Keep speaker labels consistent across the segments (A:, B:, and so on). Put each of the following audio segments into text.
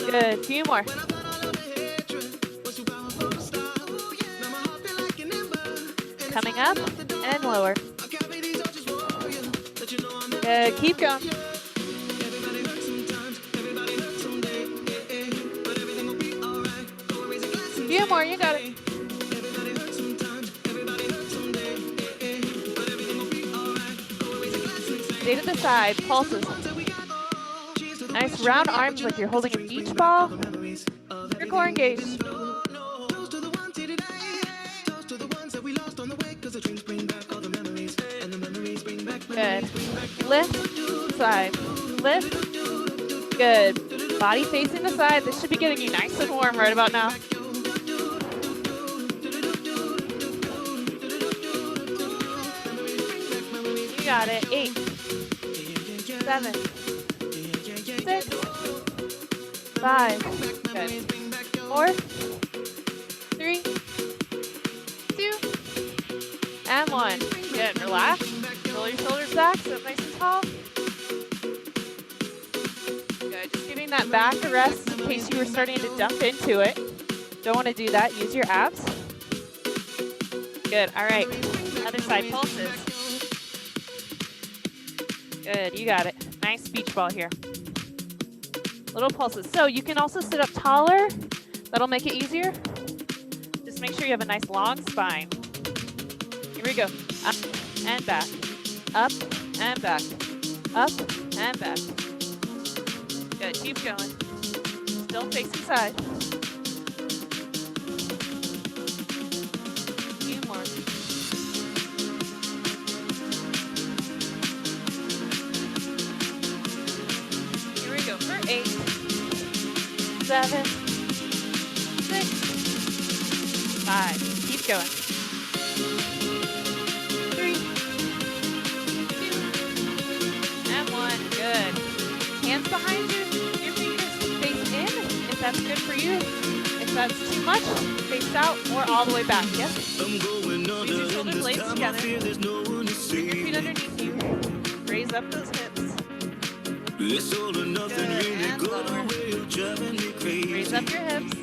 A: Good, few more. Coming up and lower. Good, keep going. Few more, you got it. Stay to the side, pulses. Nice round arms like you're holding a beach ball. Your core engaged. Good. Lift, side, lift. Good. Body facing the side. This should be getting you nice and warm right about now. You got it. 8, 7, 6, 5. Good. 4, 3, 2, and 1. Good. Relax. Roll your shoulders back, sit nice and tall. Good. Just giving that back a rest in case you were starting to dump into it. Don't want to do that. Use your abs. Good. All right. Other side pulses. Good. You got it. Nice beach ball here. Little pulses. So you can also sit up taller. That'll make it easier. Just make sure you have a nice long spine. Here we go. Up and back. Up and back. Up and back. Good. Keep going. Still facing side. Few more. Here we go for 8, 7, 6, 5. Keep going. 3, 2, and 1. Good. Hands behind you. Your fingers face in if that's good for you. If that's too much, face out or all the way back. Yes? Squeeze your shoulder blades together. Bring your feet underneath you. Raise up those hips. Good. And lower. Raise up your hips.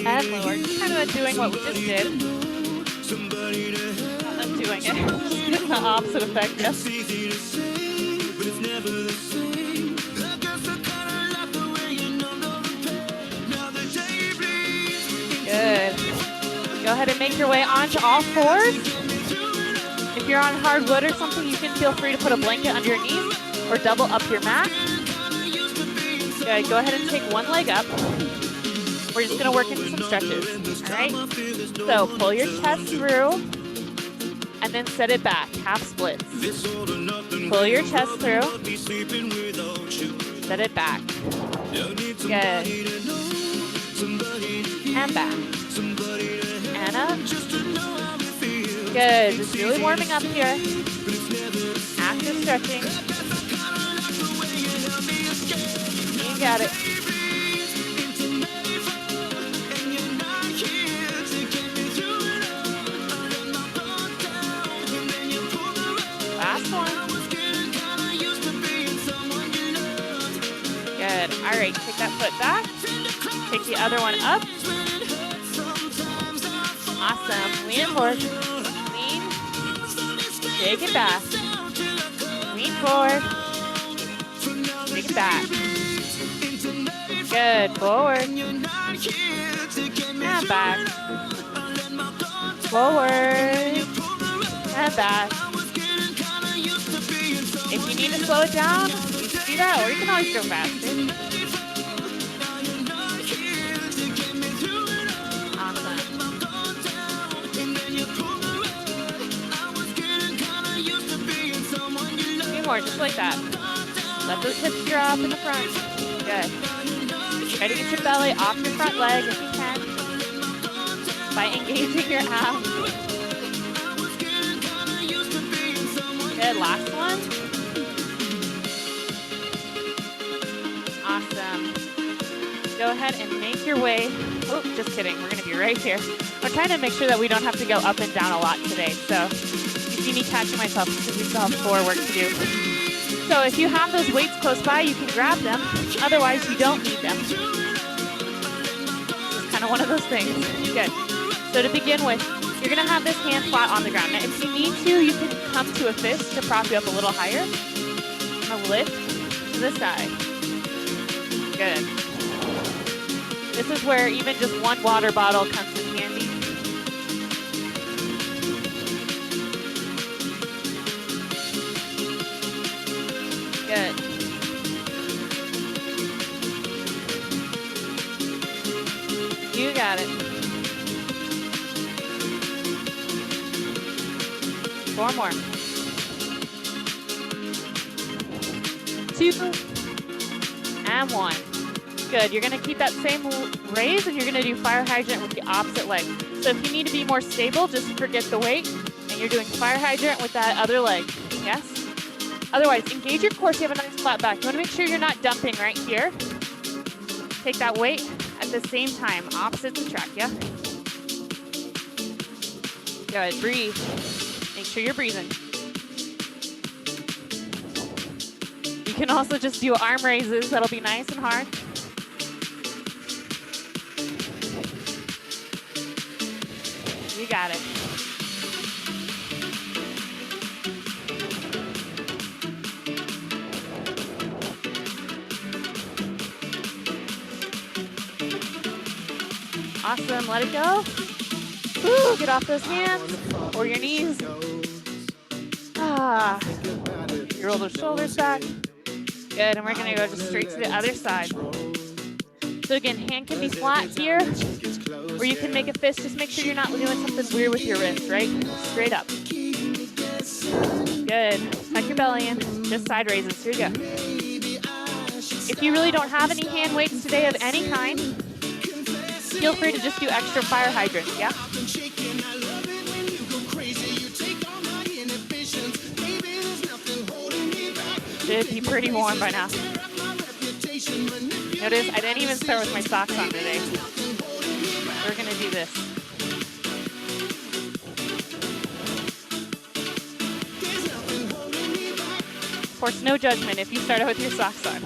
A: And lower. Just kind of doing what we just did. Undoing it. Getting the opposite effect. Yes. Good. Go ahead and make your way onto all fours. If you're on hardwood or something, you can feel free to put a blanket under your knees or double up your mat. Good. Go ahead and take one leg up. We're just going to work into some stretches. All right? So pull your chest through and then set it back. Half splits. Pull your chest through. Set it back. Good. And back. And up. Good. Just really warming up here. Active stretching. You got it. Last one. Good. All right. Take that foot back. Take the other one up. Awesome. Lean forward. Lean. Take it back. Lean forward. Take it back. Good. Forward. And back. Forward. And back. If you need to slow it down, you can do that, or you can always go faster. More, just like that. Let those hips drop in the front. Good. Try to get your belly off your front leg if you can by engaging your abs. Good. Last one. Awesome. Go ahead and make your way. Oh, just kidding. We're going to be right here. We're trying to make sure that we don't have to go up and down a lot today. So you see me catching myself because we still have core work to do. So if you have those weights close by, you can grab them. Otherwise, you don't need them. It's kind of one of those things. Good. So to begin with, you're going to have this hand flat on the ground. Now, if you need to, you can come to a fist to prop you up a little higher. I'm going to lift to the side. Good. This is where even just one water bottle comes in handy. Good. You got it. 4 more. 2 and 1. Good. You're going to keep that same raise, and you're going to do fire hydrant with the opposite leg. So if you need to be more stable, just forget the weight, and you're doing fire hydrant with that other leg. Yes? Otherwise, engage your core so you have a nice flat back. You want to make sure you're not dumping right here. Take that weight at the same time. Opposites attract, yeah? Good. Breathe. Make sure you're breathing. You can also just do arm raises. That'll be nice and hard. You got it. Awesome. Let it go. Woo, get off those hands or your knees. You roll those shoulders back. Good, and we're gonna go just straight to the other side. So again, hand can be flat here, or you can make a fist. Just make sure you're not doing something weird with your wrist, right? Straight up. Good, tuck your belly in, just side raises, here you go. If you really don't have any hand weights today of any kind, feel free to just do extra fire hydrants, yeah? Should be pretty warm by now. Notice I didn't even start with my socks on today. We're gonna do this. Of course, no judgment if you start out with your socks on.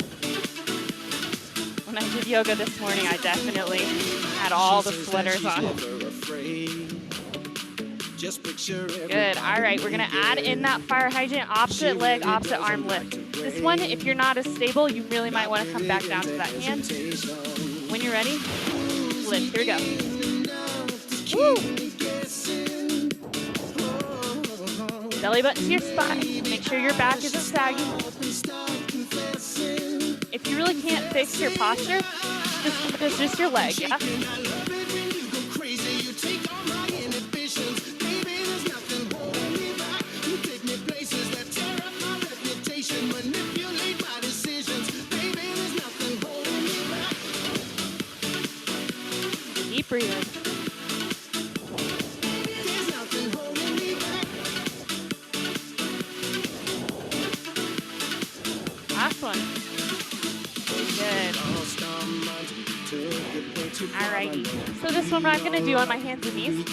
A: When I did yoga this morning, I definitely had all the sweaters on. Good. All right, we're gonna add in that fire hydrant, opposite leg, opposite arm lift. This one, if you're not as stable, you really might want to come back down to that hand. When you're ready, lift. Here we go. Woo. Belly button to your spine. Make sure your back isn't sagging. If you really can't fix your posture, just your leg, yeah? Keep breathing. Last one. Good. Alrighty. So this one I'm going to do on my hands and knees.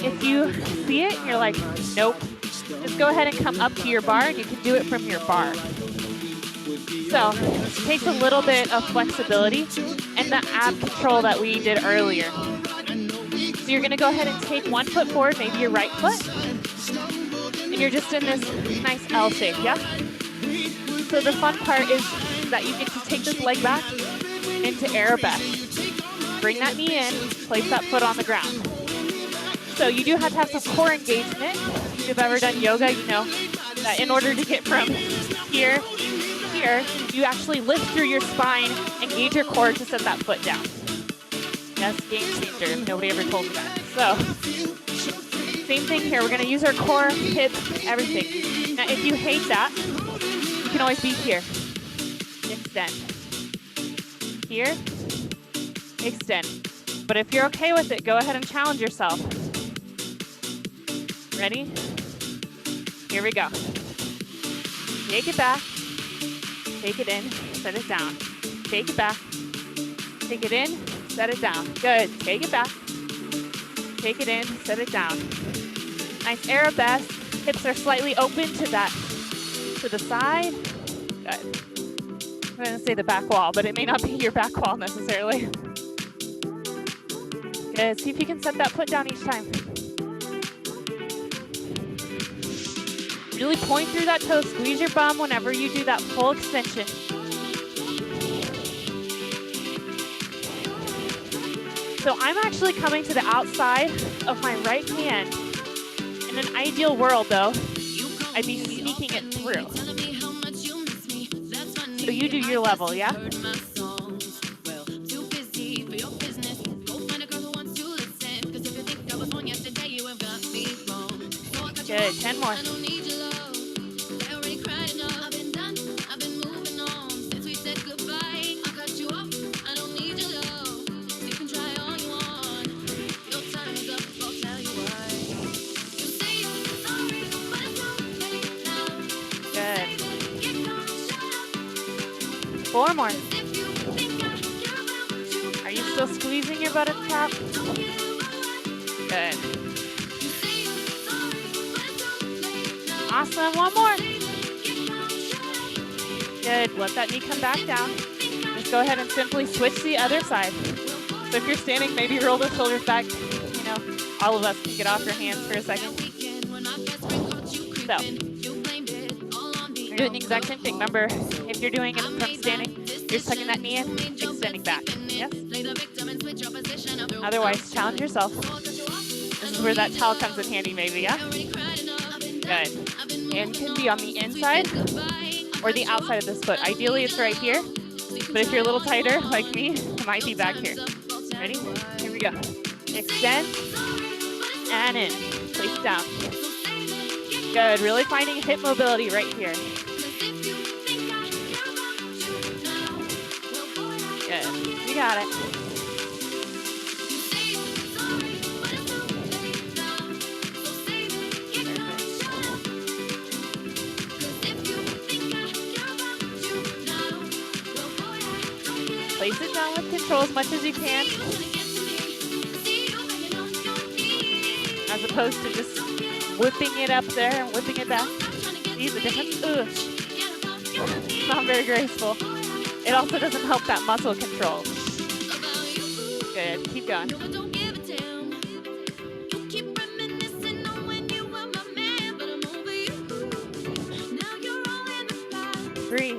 A: If you see it and you're like, nope, just go ahead and come up to your bar, and you can do it from your bar. So it takes a little bit of flexibility and the ab control that we did earlier. So you're going to go ahead and take one foot forward, maybe your right foot, and you're just in this nice L shape, yeah? So the fun part is that you get to take this leg back into arabesque. Bring that knee in, place that foot on the ground. So you do have to have some core engagement. If you've ever done yoga, you know that in order to get from here to here, you actually lift through your spine, engage your core to set that foot down. That's game changer if nobody ever told me that. So, same thing here. We're going to use our core, hips, everything. Now, if you hate that, you can always be here. Extend. Here. Extend. But if you're okay with it, go ahead and challenge yourself. Ready? Here we go. Take it back. Take it in. Set it down. Take it back. Take it in. Set it down. Good. Take it back. Take it in. Set it down. Nice arabesque. Hips are slightly open to that, to the side. Good. I'm going to say the back wall, but it may not be your back wall necessarily. Good. See if you can set that foot down each time. Really point through that toe. Squeeze your bum whenever you do that full extension. So I'm actually coming to the outside of my right hand. In an ideal world, though, I'd be sneaking it through. So you do your level, yeah? Good, 10 more. Good. 4 more. Are you still squeezing your butt at the top? Good. Awesome, 1 more. Good, let that knee come back down. Just go ahead and simply switch the other side. So if you're standing, maybe roll the shoulders back. You know, all of us can get off your hands for a second. So, you're doing the exact same thing. Remember, if you're doing it from standing, you're tucking that knee in, extending back. Yes? Otherwise, challenge yourself. This is where that towel comes in handy, maybe, yeah? Good. And can be on the inside or the outside of this foot. Ideally, it's right here. But if you're a little tighter, like me, it might be back here. Ready? Here we go. Extend and in. Place it down. Good. Really finding hip mobility right here. Good. You got it. Place it down with control as much as you can, as opposed to just whipping it up there and whipping it back. See the difference? Ugh. It's not very graceful. It also doesn't help that muscle control. Good, keep going. 3.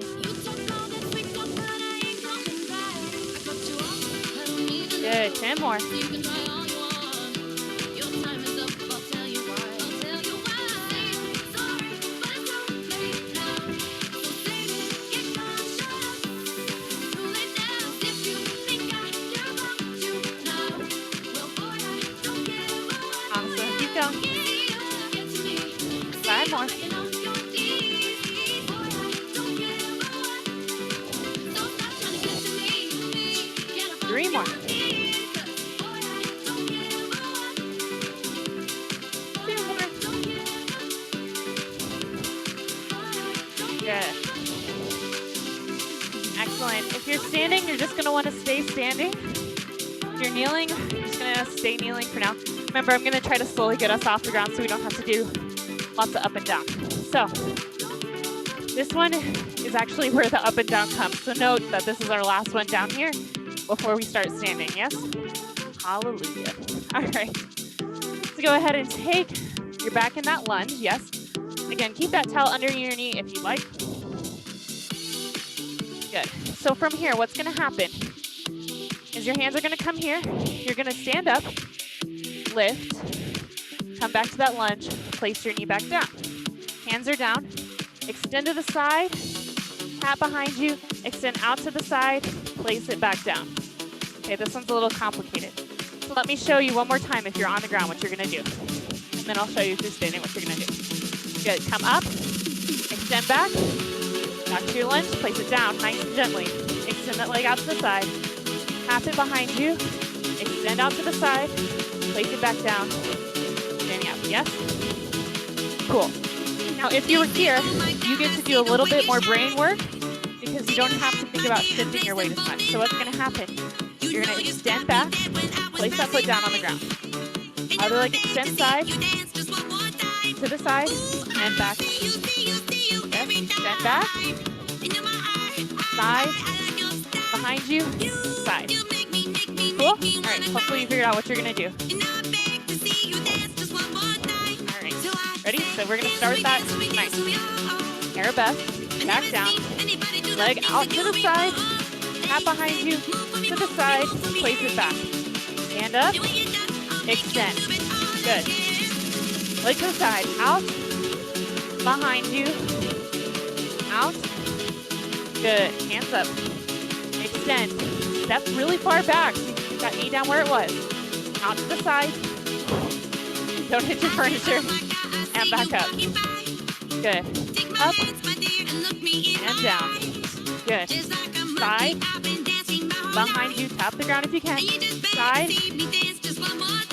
A: Good, 10 more. Awesome, keep going. 5 more. 3 more. 2 more. Good. Excellent. If you're standing, you're just going to want to stay standing. If you're kneeling, you're just going to stay kneeling for now. Remember, I'm going to try to slowly get us off the ground so we don't have to do lots of up and down. So, this one is actually where the up and down comes. So note that this is our last one down here before we start standing, yes? Hallelujah. All right. So go ahead and take your back in that lunge, yes? Again, keep that towel under your knee if you like. Good. So from here, what's going to happen is your hands are going to come here. You're going to stand up, lift, come back to that lunge, place your knee back down. Hands are down. Extend to the side, tap behind you, extend out to the side, place it back down. Okay, this one's a little complicated. So let me show you one more time if you're on the ground what you're gonna do. And then I'll show you if you're standing what you're gonna do. Good, come up, extend back to your lunge, place it down nice and gently. Extend that leg out to the side, tap it behind you, extend out to the side, place it back down, standing up, yes? Cool. Now, if you were here, you get to do a little bit more brain work because you don't have to think about shifting your weight as much. So what's going to happen? You're going to extend back, place that foot down on the ground. Other leg extend side, to the side, and back. Yes, extend back, side, behind you, side. Cool? All right, hopefully you figured out what you're gonna do. All right, ready? So we're gonna start that nice. Arabesque, back down, leg out to the side, tap behind you, to the side, place it back. Stand up, extend. Good. Leg to the side, out, behind you, out. Good. Hands up. Extend. Step really far back. So you got knee down where it was. Out to the side. Don't hit your furniture. And back up. Good. Up and down. Good. Side. Behind you. Tap the ground if you can. Side.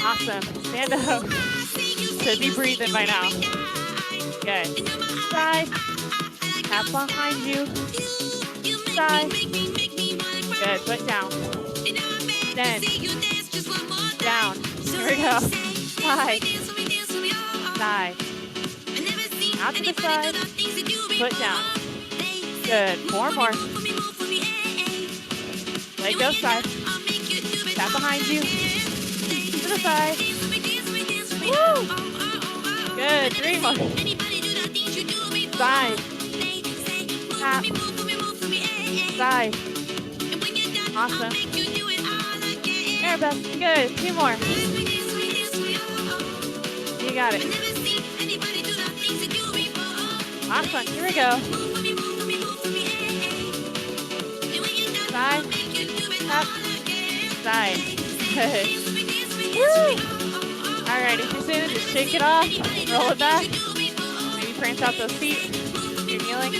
A: Awesome. Stand up. Should be breathing by now. Good. Side. Tap behind you. Side. Good. Foot down. Then. Down. Here we go. Side. Side. Out to the side. Foot down. Good. 4 more. Leg go side. Tap behind you. To the side. Woo! Good. 3 more. Side. Tap. Side. Awesome. Arabesque. Good. 2 more. You got it. Awesome. Here we go. Side. Tap. Side. Good. Woo! All right. If you're sitting, just shake it off. Roll it back. Maybe prance out those feet. If you're kneeling.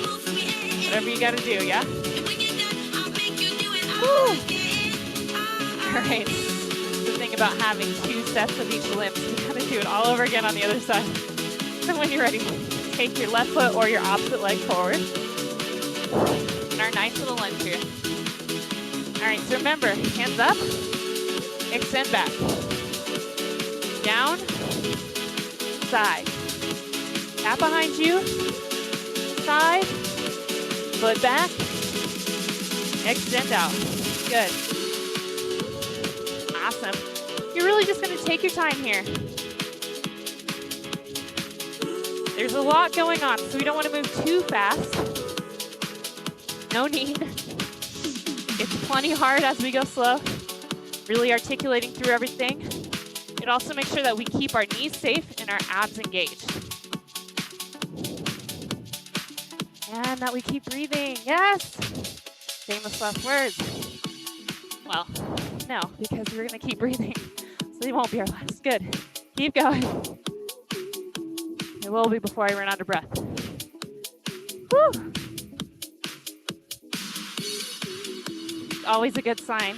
A: Whatever you got to do, yeah? Woo! All right. The thing about having 2 sets of each limb, you got to do it all over again on the other side. So when you're ready, take your left foot or your opposite leg forward. And our nice little lunge here. All right, so remember, hands up, extend back. Down, side. Tap behind you, side, foot back, extend out. Good. Awesome. You're really just going to take your time here. There's a lot going on, so we don't want to move too fast. No need. It's plenty hard as we go slow. Really articulating through everything. It also makes sure that we keep our knees safe and our abs engaged. And that we keep breathing. Yes! Famous last words. Well, no, because we're going to keep breathing. So they won't be our last. Good. Keep going. It will be before I run out of breath. Woo! It's always a good sign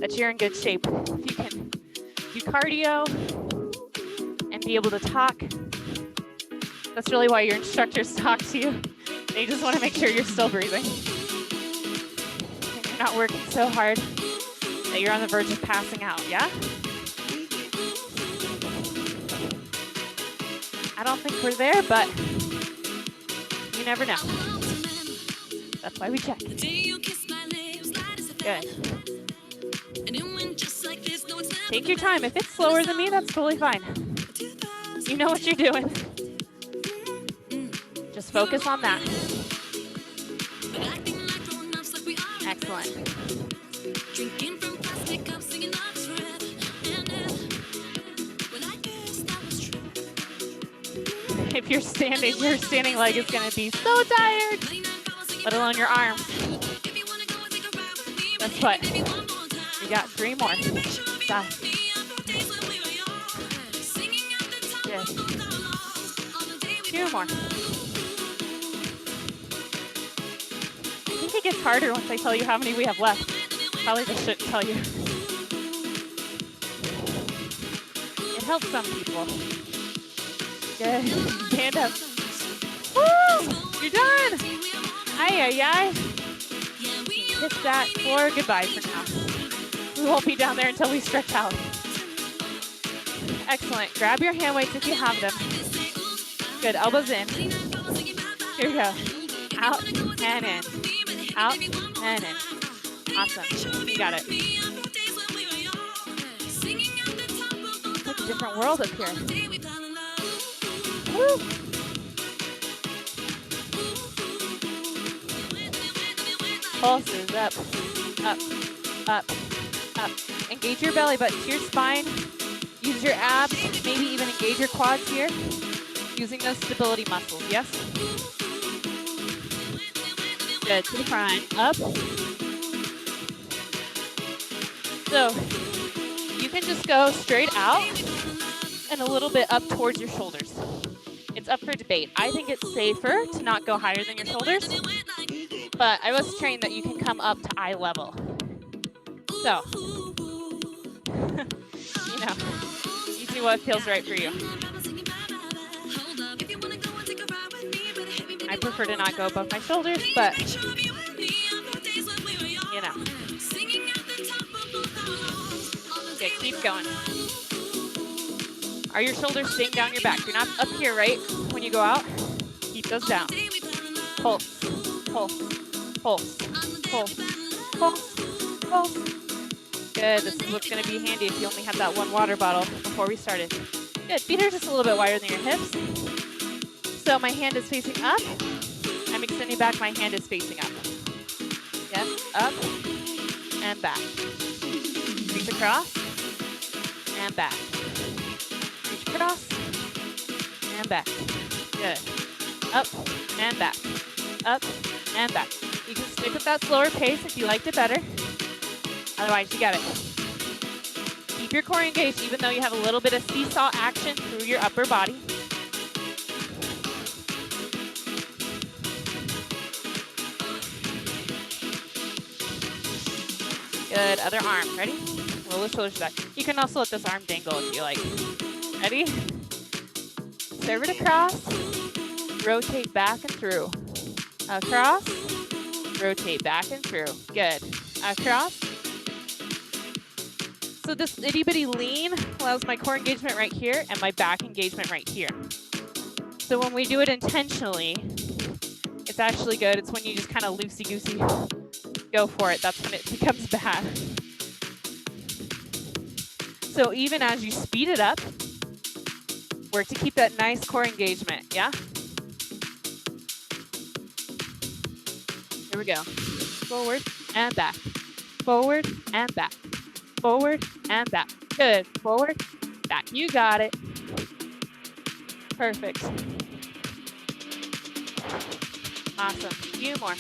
A: that you're in good shape. If you can do cardio and be able to talk, that's really why your instructors talk to you. They just want to make sure you're still breathing. And you're not working so hard that you're on the verge of passing out, yeah? I don't think we're there, but you never know. That's why we check. Good. Take your time. If it's slower than me, that's totally fine. You know what you're doing. Just focus on that. Excellent. If you're standing, your standing leg is going to be so tired, let alone your arms. That's what. You got 3 more. Stop. Good. 2 more. I think it gets harder once I tell you how many we have left. Probably just shouldn't tell you. It helps some people. Good. Stand up. Woo! You're done. Ay, ay, ay. Kiss that floor goodbye for now. We won't be down there until we stretch out. Excellent. Grab your hand weights if you have them. Good. Elbows in. Here we go. Out and in. out, and in. Awesome. You got it. It's a different world up here. Woo. Pulses up, up, up, up. Engage your belly button to your spine. Use your abs, maybe even engage your quads here. Using those stability muscles, yes? Good, to the front, up. So, you can just go straight out and a little bit up towards your shoulders. It's up for debate. I think it's safer to not go higher than your shoulders, but I was trained that you can come up to eye level. So, you know, you see what feels right for you. I prefer to not go above my shoulders, but, you know. Okay, keep going. Are your shoulders staying down your back? You're not up here, right? When you go out, keep those down. Pulse, pulse, pulse, pulse, pulse, pulse. Good, this is what's gonna be handy if you only have that one water bottle before we started. Good, feet are just a little bit wider than your hips. So my hand is facing up. I'm extending back, my hand is facing up. Yes, up and back. Reach across and back. Reach across and back. Good. Up and back. Up and back. You can stick with that slower pace if you liked it better. Otherwise, you got it. Keep your core engaged even though you have a little bit of seesaw action through your upper body. Good, other arm, ready? Roll the shoulders back. You can also let this arm dangle if you like. Ready? Serve it across, rotate back and through. Across, rotate back and through. Good. Across. So this itty bitty lean allows my core engagement right here and my back engagement right here. So when we do it intentionally, it's actually good. It's when you just kind of loosey-goosey go for it. That's when it becomes bad. So even as you speed it up, work to keep that nice core engagement, yeah? Here we go. Forward and back. Forward and back. Forward and back. Good. Forward, back. You got it. Perfect. Awesome. A few more.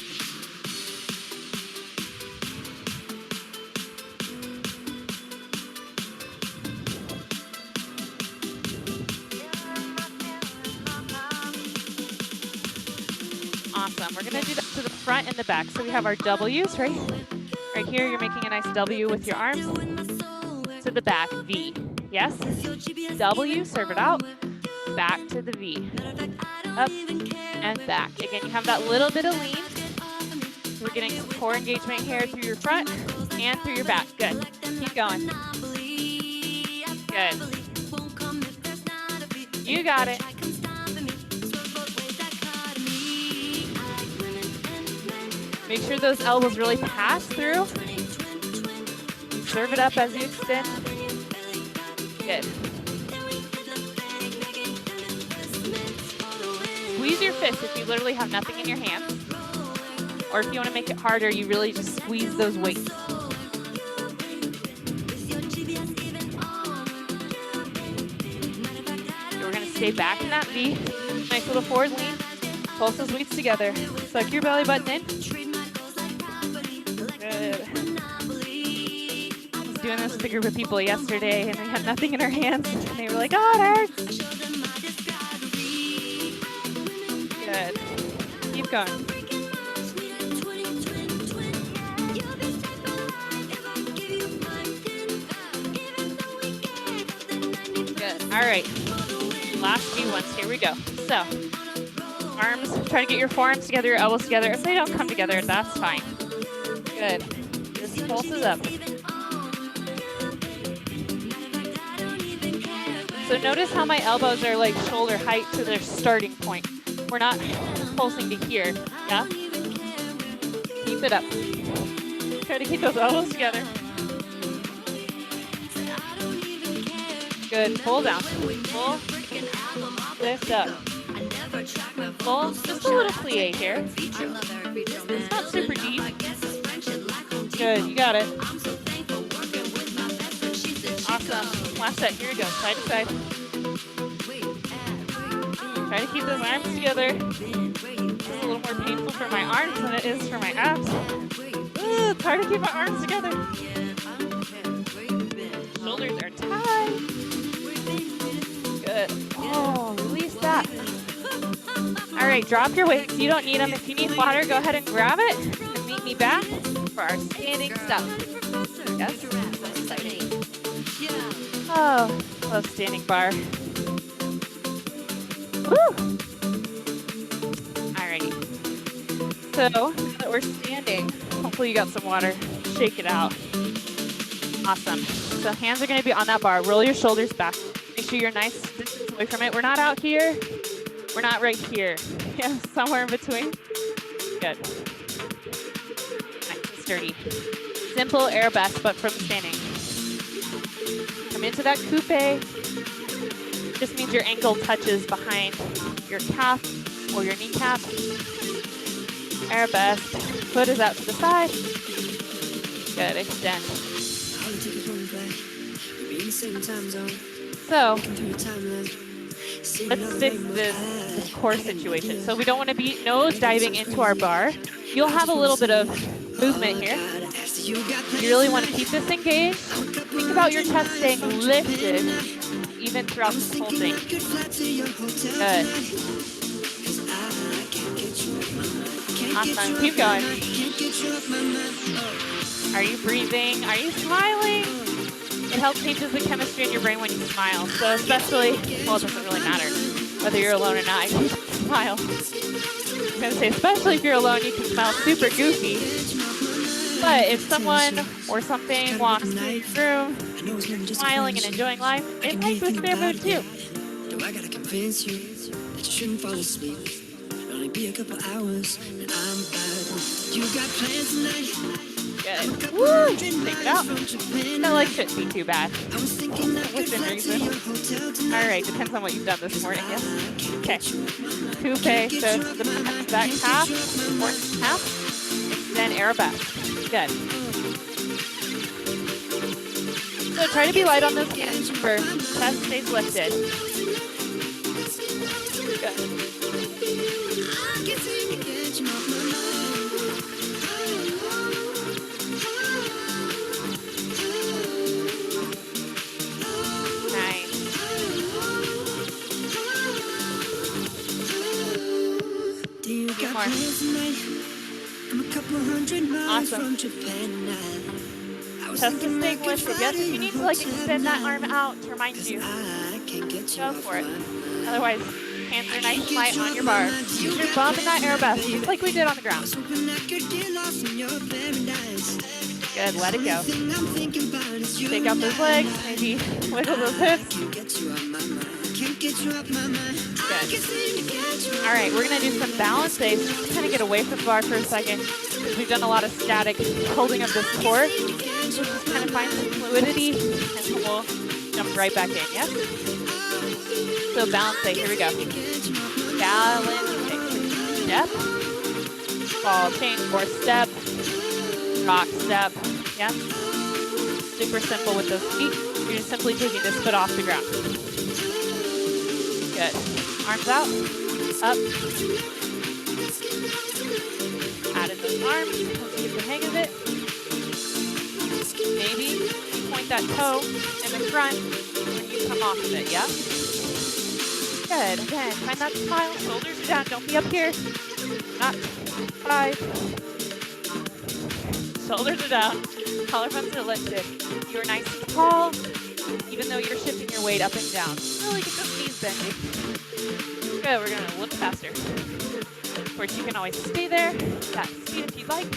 A: Awesome. We're going to do that to the front and the back. So we have our W's, right? Right here, you're making a nice W with your arms. To the back, V. Yes? W, serve it out. Back to the V. Up and back. Again, you have that little bit of lean. So we're getting some core engagement here through your front and through your back. Good. Keep going. Good. You got it. Make sure those elbows really pass through. Serve it up as you extend. Good. Squeeze your fists if you literally have nothing in your hands. Or if you want to make it harder, you really just squeeze those weights. We're going to stay back in that V. Nice little forward lean. Pulse those weights together. Suck your belly button in. Good. I was doing this with a group of people yesterday and they had nothing in their hands and they were like, oh, it hurts. Good. Keep going. Good. All right. Last few ones. Here we go. So, arms, try to get your forearms together, your elbows together. If they don't come together, that's fine. Good. Just pulses up. So notice how my elbows are like shoulder height to their starting point. We're not pulsing to here, yeah? Keep Keep it up. Try to keep those elbows together. Good. Pull down. Pull. Lift up. Pull. Just a little plie here. It's not super deep. Good. You got it. Awesome. Last set. Here we go. Side to side. Try to keep those arms together. It's a little more painful for my arms than it is for my abs. Ooh, it's hard to keep my arms together. Shoulders are tight. Good. Oh, release that. All right, drop your weights. You don't need them. If you need water, go ahead and grab it and meet me back for our standing stuff. Yes? Oh, love standing bar. Woo! Alrighty. So, now that we're standing, hopefully you got some water. Shake it out. Awesome. So hands are going to be on that bar. Roll your shoulders back. Make sure you're nice distance away from it. We're not out here. We're not right here. Yeah, somewhere in between. Good. Nice and sturdy. Simple air best, but from standing. Come into that coupe. Just means your ankle touches behind your calf or your kneecap. Air best. Foot is out to the side. Good. Extend. So, let's fix this core situation. So we don't want to be nose diving into our bar. You'll have a little bit of movement here. You really want to keep this engaged. Think about your chest staying lifted even throughout this whole thing. Good. Awesome. Keep going. Are you breathing? Are you smiling? It helps changes the chemistry in your brain when you smile. So especially, well, it doesn't really matter whether you're alone or not. You can smile. I'm going to say, especially if you're alone, you can smile super goofy. But if someone or something walks through the room, smiling and enjoying life, it might boost their mood too. Do I gotta convince you that you shouldn't fall asleep? It'll only be a couple hours and I'm bad. You got plans tonight? Good. Woo! Take it out. That leg shouldn't be too bad. Within reason. Alright, depends on what you've done this morning, yes? Okay. Coupe, so the back half, fourth half, then arabesque. Good. So try to be light on those hands. Remember, chest stays lifted. Good. More. Awesome. Chest is staying lifted. Yes, if you need to like extend that arm out to remind you, go for it. Otherwise, hands are nice and light on your bar. Use your bum in that arabesque, just like we did on the ground. Good, let it go. Shake out those legs, maybe wiggle those hips. Good. All right, we're going to do some balance days just to kind of get away from the bar for a second. We've done a lot of static holding of this core. So just kind of find some fluidity and we'll jump right back in, yes? So balance day, here we go. Balance day. Step. Ball change, or step. Rock step, yeah? Super simple with those feet. You're just simply taking this foot off the ground. Good. Arms out, up. Add in those arms, once you get the hang of it. Maybe you point that toe in the front when you come off of it, yeah? Good, again, find that smile, shoulders are down, don't be up here. Not 5. Shoulders are down, collarbones are lifted. You're nice and tall, even though you're shifting your weight up and down. Really get those knees bending. Good, we're gonna look faster. Of course, you can always stay there, that speed if you'd like.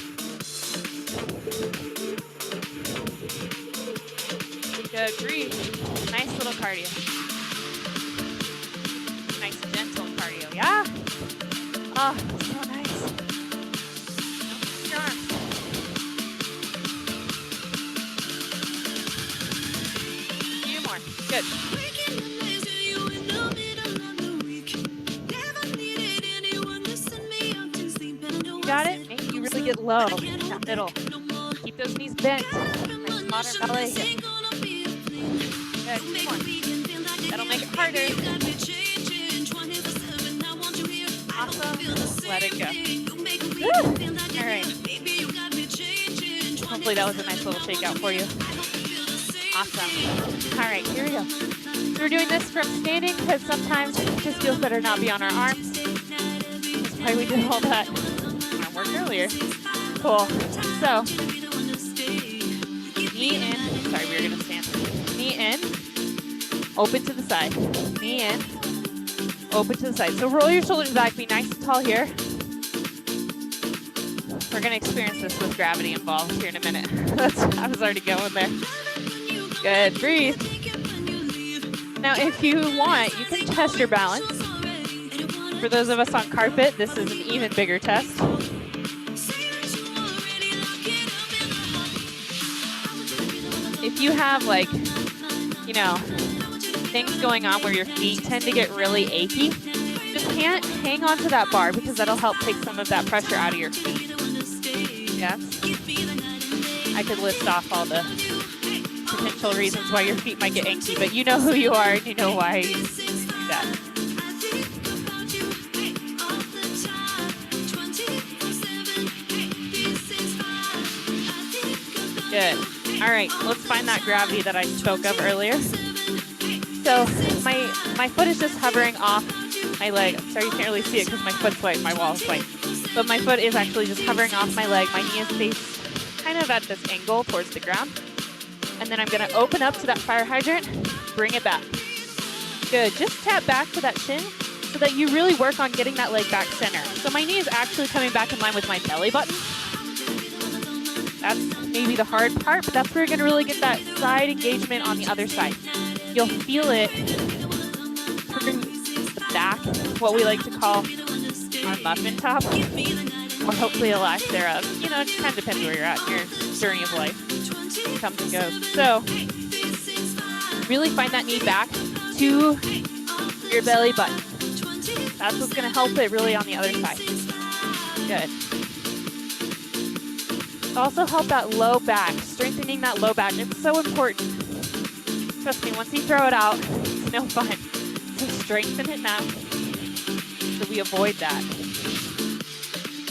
A: Good, breathe. Nice little cardio. Nice gentle cardio, yeah? Oh, so nice. Your arms. got it. Make you really get low in that middle. Keep those knees bent. Nice modern ballet here. Good, 2 more. That'll make it harder. Awesome. Let it go. Woo. All right. Hopefully that was a nice little shakeout for you. Awesome. All right, here we go. So we're doing this from standing because sometimes it just feels better not be on our arms. That's why we did all that arm work earlier. Cool. So, knee in. Sorry, we were going to stand. Knee in. Open to the side. Knee in. Open to the side. So roll your shoulders back. Be nice and tall here. We're going to experience this with gravity involved here in a minute. I was already going there. Good. Breathe. Now, if you want, you can test your balance. For those of us on carpet, this is an even bigger test. If you have, like, you know, things going on where your feet tend to get really achy, just hang on to that bar because that'll help take some of that pressure out of your feet. Yes? I could list off all the potential reasons why your feet might get achy, but you know who you are and you know why you do that. Good. All right, let's find that gravity that I spoke of earlier. So my foot is just hovering off my leg. I'm sorry you can't really see it because my foot's white, my wall is white. But my foot is actually just hovering off my leg. My knee is faced kind of at this angle towards the ground. And then I'm going to open up to that fire hydrant, bring it back. Good. Just tap back to that shin so that you really work on getting that leg back center. So my knee is actually coming back in line with my belly button. That's maybe the hard part, but that's where you're going to really get that side engagement on the other side. You'll feel it through the back, what we like to call our muffin top, or hopefully a lack thereof. You know, it just kind of depends where you're at in your journey of life. It comes and goes. So, really find that knee back to your belly button. That's what's going to help it really on the other side. Good. Also help that low back, strengthening that low back. It's so important. Trust me, once you throw it out, it's no fun. So strengthen it now so we avoid that.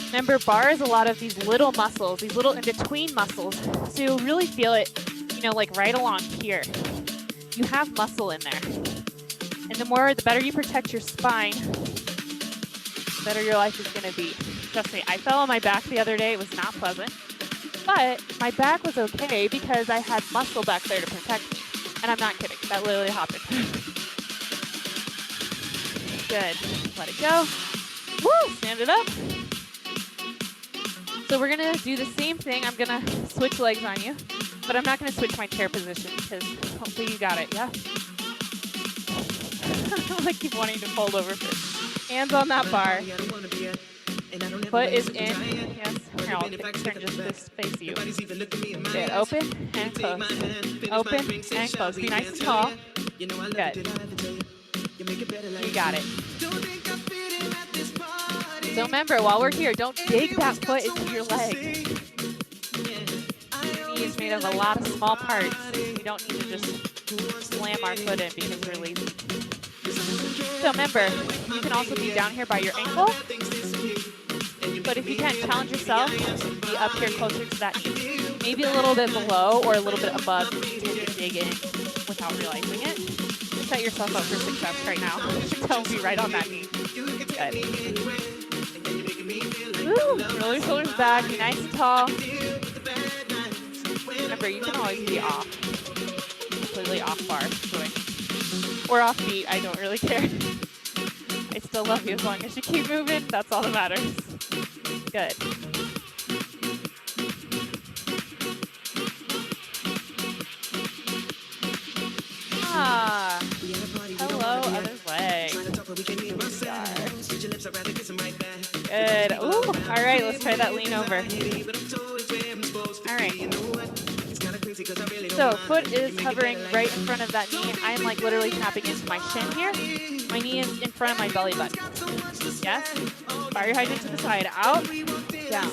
A: Remember, bar is a lot of these little muscles, these little in-between muscles. So you'll really feel it, you know, like right along here. You have muscle in there. And the better you protect your spine, the better your life is going to be. Trust me, I fell on my back the other day. It was not pleasant. But my back was okay because I had muscle back there to protect me. And I'm not kidding. That literally happened. Good. Let it go. Woo! Stand it up. So we're going to do the same thing. I'm going to switch legs on you. But I'm not going to switch my chair position because hopefully you got it, yeah? I keep wanting to fold over first. Hands on that bar. Foot is in. Yes. Here, I'll turn just this face you. Good. Open and close. Open and close. Be nice and tall. Good. You got it. So remember, while we're here, don't dig that foot into your leg. Your knee is made of a lot of small parts. We don't need to just slam our foot in because we're lazy. So remember, you can also be down here by your ankle. But if you can't challenge yourself, be up here closer to that knee. Maybe a little bit below or a little bit above if you tend to dig in without realizing it. Set yourself up for success right now. Don't be right on that knee. Good. Woo. Roll your shoulders back. Be nice and tall. Remember, you can always be off. Completely off bar. Or off beat. I don't really care. I still love you as long as you keep moving. That's all that matters. Good. Ah. Hello, other leg. Good. Ooh. All right, let's try that lean over. All right. So foot is hovering right in front of that knee. I'm like literally tapping into my shin here. My knee is in front of my belly button. Yes. Fire hydrant to the side. Out. down.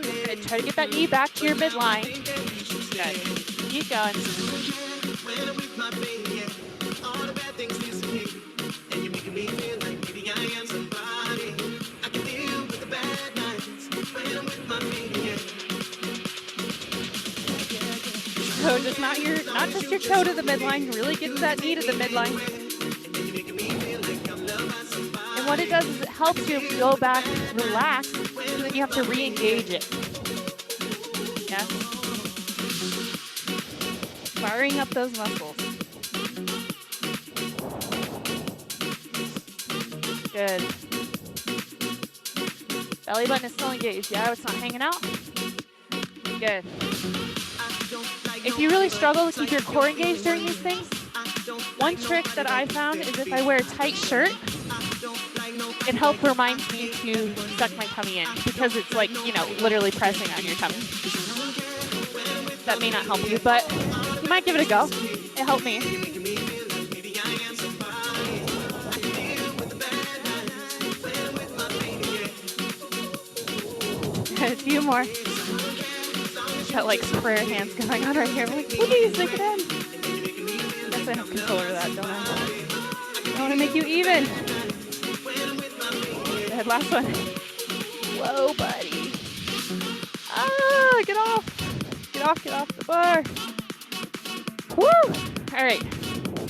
A: Good. Try to get that knee back to your midline. Good. Keep going. So just not just your toe to the midline, really get that knee to the midline. And what it does is it helps you go back, relax, so then you have to re-engage it. Yeah. Firing up those muscles. Good. Belly button is still engaged. Yeah, it's not hanging out. Good. If you really struggle to keep your core engaged during these things, one trick that I found is if I wear a tight shirt, it helps remind me to suck my tummy in because it's like, you know, literally pressing on your tummy. That may not help you, but you might give it a go. It helped me. A few more. Got like prayer hands going on right here. I'm like, please stick it in. I guess I have control over that, don't I? I want to make you even. Go ahead, last one. Whoa, buddy. Ah, get off. Get off the bar. Woo! All right.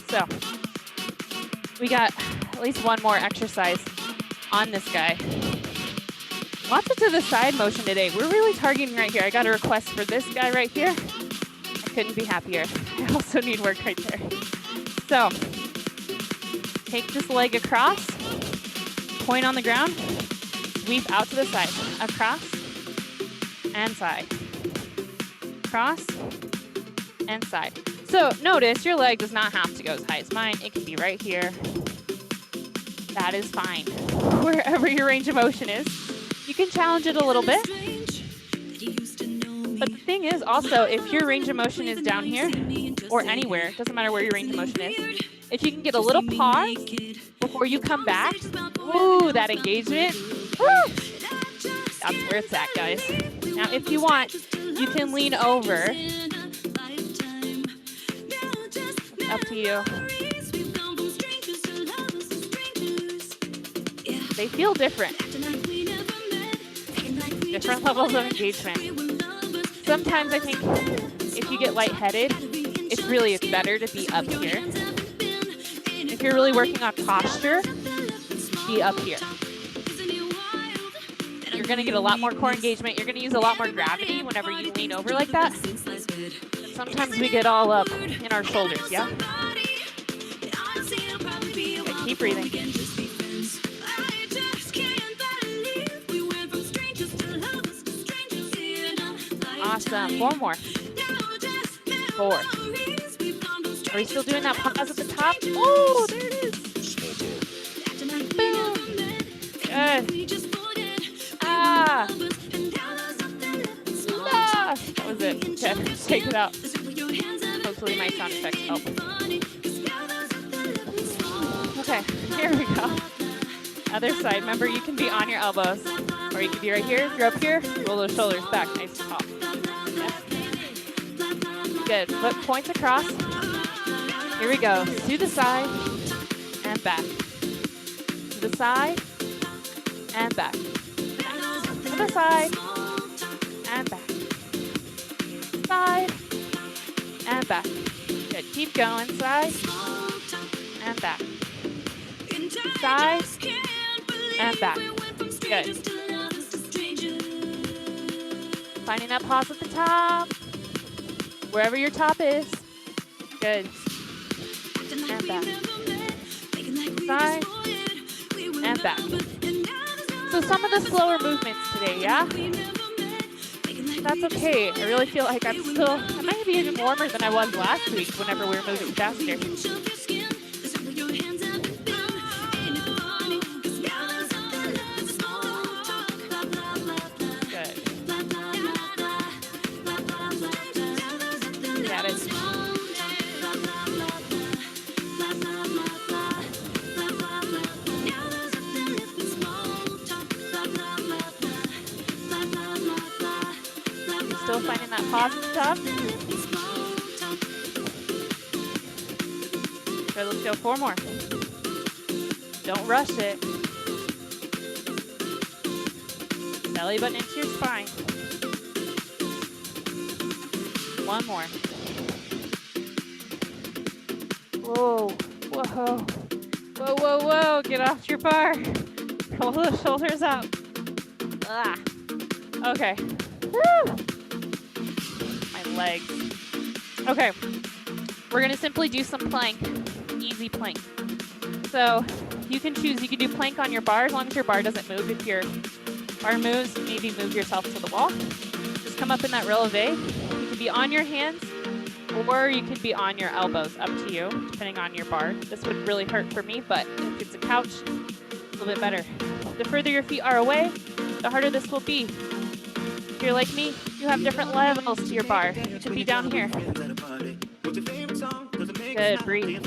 A: So, we got at least one more exercise on this guy. Lots of to the side motion today. We're really targeting right here. I got a request for this guy right here. I couldn't be happier. I also need work right there. So, take this leg across, point on the ground, sweep out to the side, across and side, across and side. So notice your leg does not have to go as high as mine. It can be right here. That is fine. Wherever your range of motion is. You can challenge it a little bit. But the thing is also, if your range of motion is down here or anywhere, it doesn't matter where your range of motion is, if you can get a little pause before you come back, ooh, that engagement, woo, that's where it's at, guys. Now, if you want, you can lean over. Up to you. They feel different. Different levels of engagement. Sometimes I think if you get lightheaded, it's better to be up here. If you're really working on posture, be up here. You're going to get a lot more core engagement. You're going to use a lot more gravity whenever you lean over like that. But sometimes we get all up in our shoulders, yeah? Okay, keep breathing. Awesome. 4 more. 4. Are we still doing that pause at the top? Oh, there it is. Boom. Good. Ah. Ah. That was it. Okay, take it out. Hopefully my sound effects help. Okay, here we go. Other side. Remember, you can be on your elbows. Or you can be right here. If you're up here, roll those shoulders back nice and tall. Good. Foot points across. Here we go. To the side and back. To the side and back. Nice. To the side and back. Side and back. Good. Keep going. Side and back. Side and back. Good. Finding that pause at the top. Wherever your top is. Good. And back. Side and back. So some of the slower movements today, yeah? That's okay. I really feel like I might be even warmer than I was last week whenever we were moving faster. trouble finding that pause and stuff. Okay, let's go 4 more. Don't rush it. Belly button into your spine. 1 more. Whoa, whoa, whoa, whoa, whoa, get off your bar. Pull the shoulders up. Ah. Okay. Woo. My legs. Okay. We're gonna simply do some plank. Easy plank. So you can choose, you can do plank on your bar as long as your bar doesn't move. If your bar moves, maybe move yourself to the wall. Just come up in that releve. You can be on your hands or you can be on your elbows, up to you, depending on your bar. This would really hurt for me, but if it's a couch, a little bit better. The further your feet are away, the harder this will be. If you're like me, you have different levels to your bar. You should be down here. Good, breathe.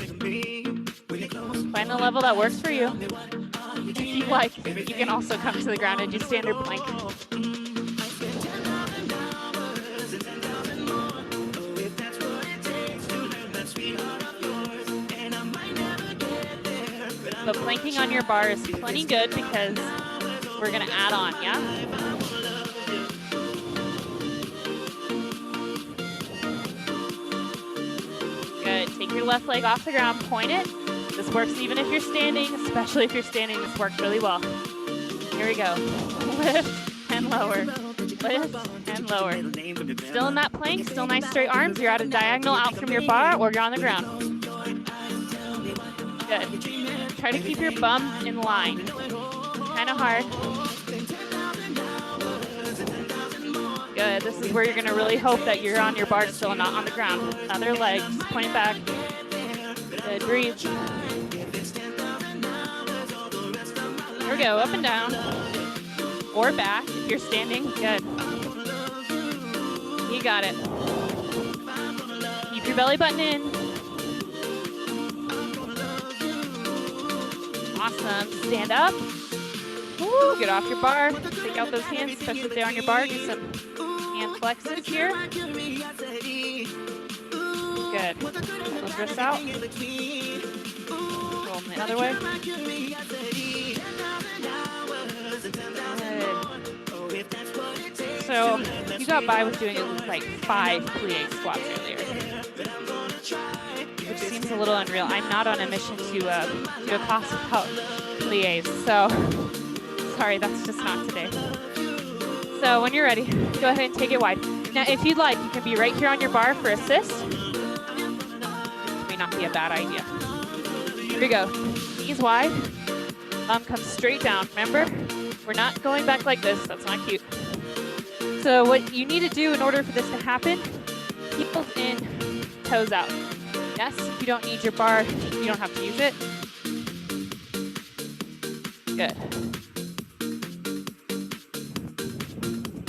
A: Find the level that works for you. If you like, you can also come to the ground and do standard plank. But planking on your bar is plenty good because we're gonna add on, yeah? Good, take your left leg off the ground, point it. This works even if you're standing, especially if you're standing, this works really well. Here we go. Lift and lower, lift and lower. Still in that plank, still nice straight arms. You're at a diagonal out from your bar or you're on the ground. Good. Try to keep your bum in line. Kind of hard. Good. This is where you're going to really hope that you're on your bar still and not on the ground. Other leg, just point it back. Good. Breathe. Here we go. Up and down. Or back if you're standing. Good. You got it. Keep your belly button in. Awesome. Stand up. Woo, get off your bar. Take out those hands, especially if they're on your bar. Do some hand flexes here. Good. Those wrists out. Roll them the other way. Good. So you got by with doing like 5 plie squats earlier, which seems a little unreal. I'm not on a mission to do a class about plies, so sorry, that's just not today. So when you're ready, go ahead and take it wide. Now, if you'd like, you can be right here on your bar for assist. May not be a bad idea. Here we go. Knees wide. Thumb comes straight down. Remember, we're not going back like this. That's not cute. So what you need to do in order for this to happen, heels in, toes out. Yes, if you don't need your bar, you don't have to use it. Good.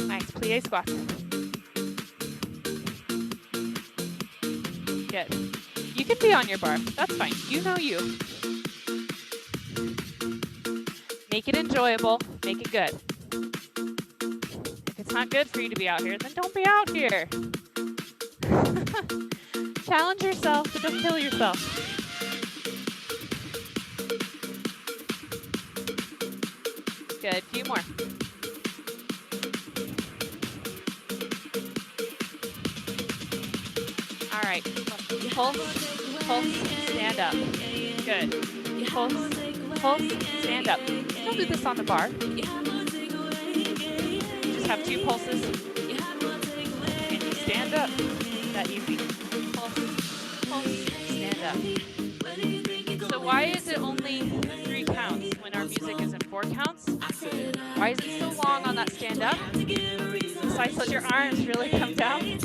A: Nice plie squat. Good. You can be on your bar. That's fine. You know you. Make it enjoyable. Make it good. If it's not good for you to be out here, then don't be out here. Challenge yourself, but don't kill yourself. Good, few more. All right, pulse, pulse, stand up. Good. Pulse, pulse, stand up. Don't do this on the bar. Just have 2 pulses. And you stand up. That easy. Pulse, pulse, stand up. So why is it only 3 counts when our music is in 4 counts? Why is it so long on that stand up? Besides, let your arms really come down.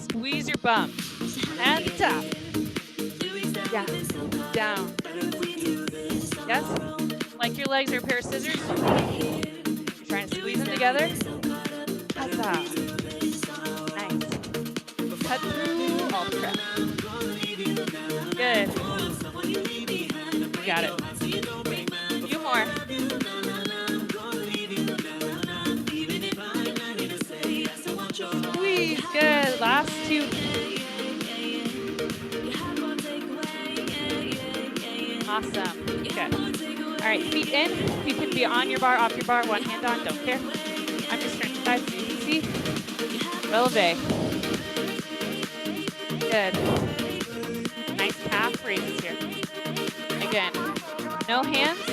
A: Squeeze your bum. And up. Down. Down. Yes? Like your legs are a pair of scissors. You're trying to squeeze them together. Huzzah. Nice. Cut through all the crap. Good. You got it. A few more. Squeeze. Awesome. Good. All right, feet in. You can be on your bar, off your bar, one hand on, don't care. I'm just turning sides so you can see. Releve. Good. Nice calf raises here. Again, no hands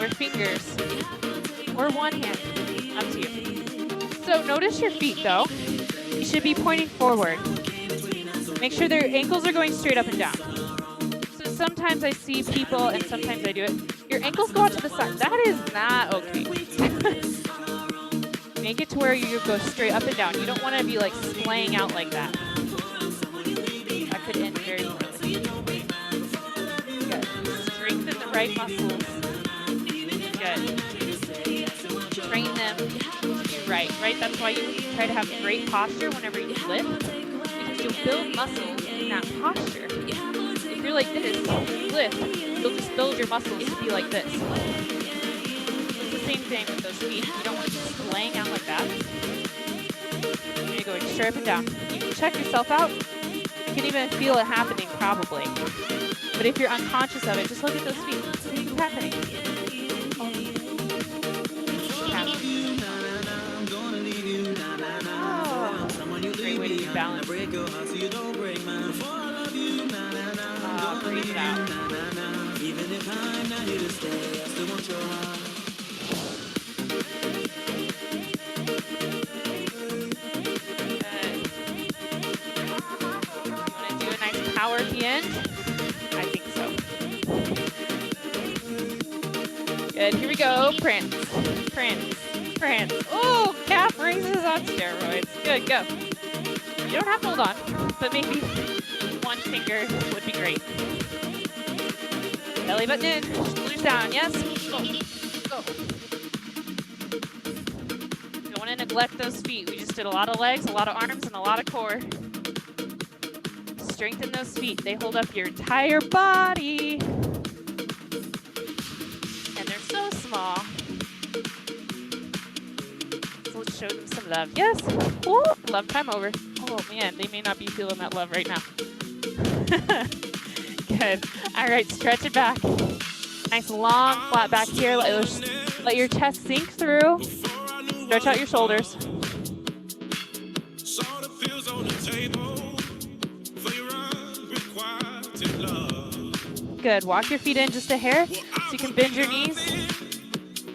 A: or fingers or one hand. Up to you. So notice your feet though. You should be pointing forward. Make sure their ankles are going straight up and down. So sometimes I see people, and sometimes I do it, your ankles go out to the side. That is not okay. Make it to where you go straight up and down. You don't want to be like splaying out like that. That could end very poorly. Good. Strengthen the right muscles. Good. Train them to be right. That's why you try to have great posture whenever you lift, because you'll build muscles in that posture. If you're like this, lift, you'll just build your muscles to be like this. It's the same thing with those feet. You don't want to just laying out like that. You're going to go straight up and down. You can check yourself out. You can even feel it happening, probably. But if you're unconscious of it, just look at those feet. See what's happening. Great way to be balanced. Breathe it out. Even if I'm not here to stay, I still want your heart. Good. You want to do a nice power at the end? I think so. Good. Here we go. Prance. Oh, calf raises on steroids. Good, go. You don't have to hold on, but maybe one finger would be great. Belly button in, shoulders down, yes? Go. Don't want to neglect those feet. We just did a lot of legs, a lot of arms, and a lot of core. Strengthen those feet. They hold up your entire body. And they're so small. Let's show them some love. Yes. Ooh, love time over. Oh man, they may not be feeling that love right now. Good. All right, stretch it back. Nice long flat back here. Let your chest sink through. Stretch out your shoulders. Good. Walk your feet in just a hair so you can bend your knees.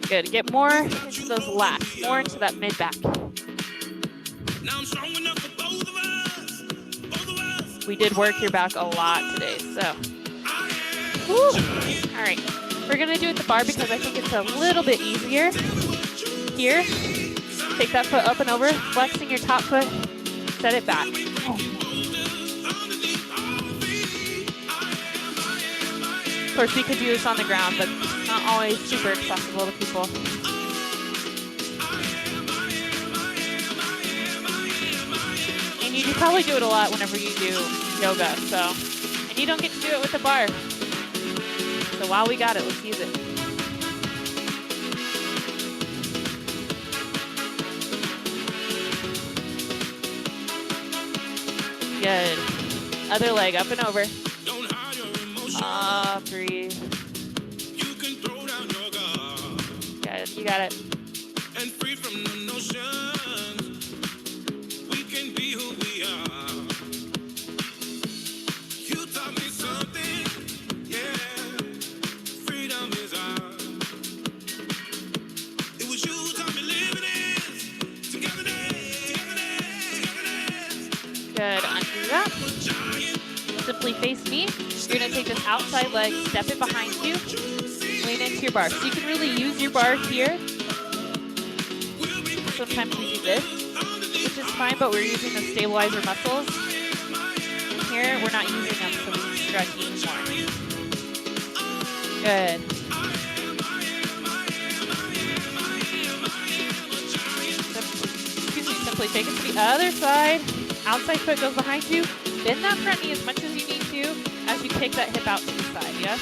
A: Good. Get more into those lats, more into that mid back. We did work your back a lot today, so. Woo. All right. We're going to do it the bar because I think it's a little bit easier. Here. Take that foot up and over, flexing your top foot, set it back. Of course, we could do this on the ground, but it's not always super accessible to people. And you probably do it a lot whenever you do yoga, so. And you don't get to do it with the bar. So while we got it, let's use it. Good. Other leg up and over. Breathe. Good, you got it. And free from the notion we can be who we are. You taught me something, yeah. Freedom is ours. It was you who taught me living is togetherness. Good, undo that. Simply face me. You're going to take this outside leg, step it behind you, lean into your bar. So you can really use your bar here. Sometimes we do this, which is fine, but we're using the stabilizer muscles. Here, we're not using them, so we can stretch even more. Good. Excuse me, simply take it to the other side. Outside foot goes behind you. Bend that front knee as much as you need to as you kick that hip out to the side, yes?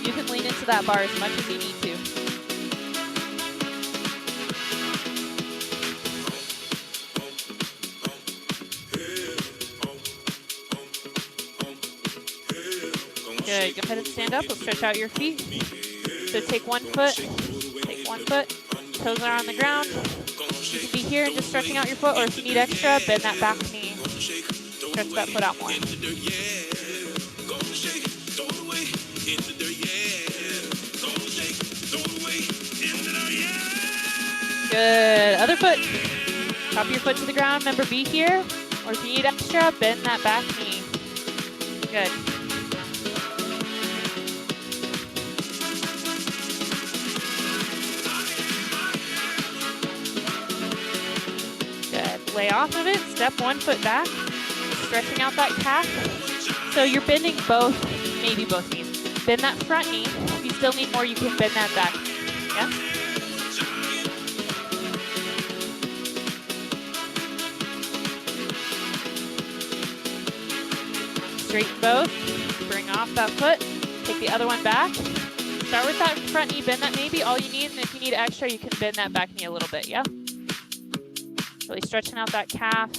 A: You can lean into that bar as much as you need to. Good. Go ahead and stand up. Let's stretch out your feet. So take one foot. Toes are on the ground. You can be here and just stretching out your foot, or if you need extra, bend that back knee. Stretch that foot out more. Good. Other foot. Drop your foot to the ground. Remember, be here. Or if you need extra, bend that back knee. Good. Good. Lay off of it. Step one foot back. Stretching out that calf. So you're bending both, maybe both knees. Bend that front knee. If you still need more, you can bend that back. Yeah? Straighten both. Bring off that foot. Take the other one back. Start with that front knee. Bend that maybe all you need. And if you need extra, you can bend that back knee a little bit. Yeah? Really stretching out that calf.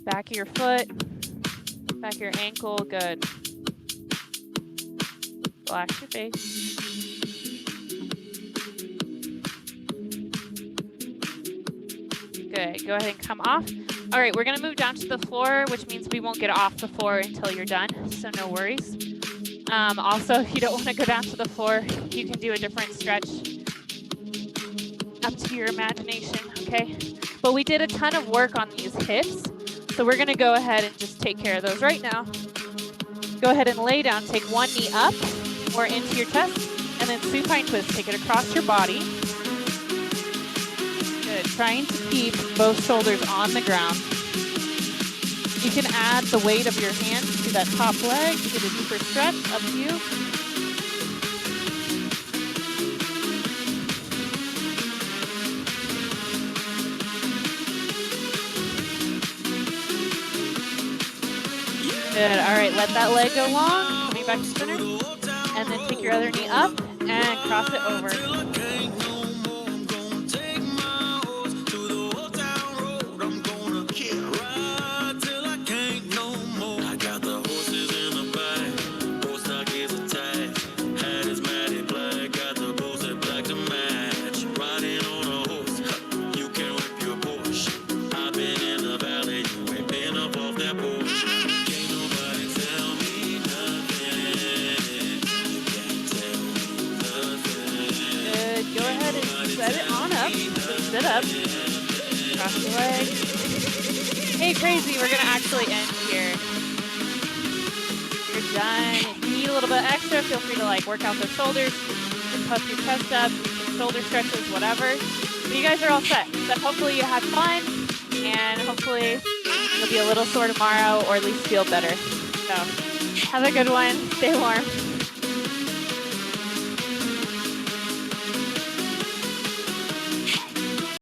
A: Back of your foot. Back of your ankle. Good. Relax your face. Good. Go ahead and come off. All right, we're going to move down to the floor, which means we won't get off the floor until you're done, so no worries. Also, if you don't want to go down to the floor, you can do a different stretch up to your imagination, okay? But we did a ton of work on these hips, so we're going to go ahead and just take care of those right now. Go ahead and lay down. Take one knee up or into your chest, and then supine twist. Take it across your body. Good. Trying to keep both shoulders on the ground. You can add the weight of your hands to that top leg to get a deeper stretch. Up to you. Good. All right, let that leg go long. Coming back to center. And then take your other knee up and cross it over. Sit up, cross your leg. Hey, crazy, we're gonna actually end here. You're done. If you need a little bit extra, feel free to like work out the shoulders, puff your chest up, shoulder stretches, whatever. But you guys are all set. So hopefully you had fun, and hopefully you'll be a little sore tomorrow, or at least feel better. So have a good one. Stay warm.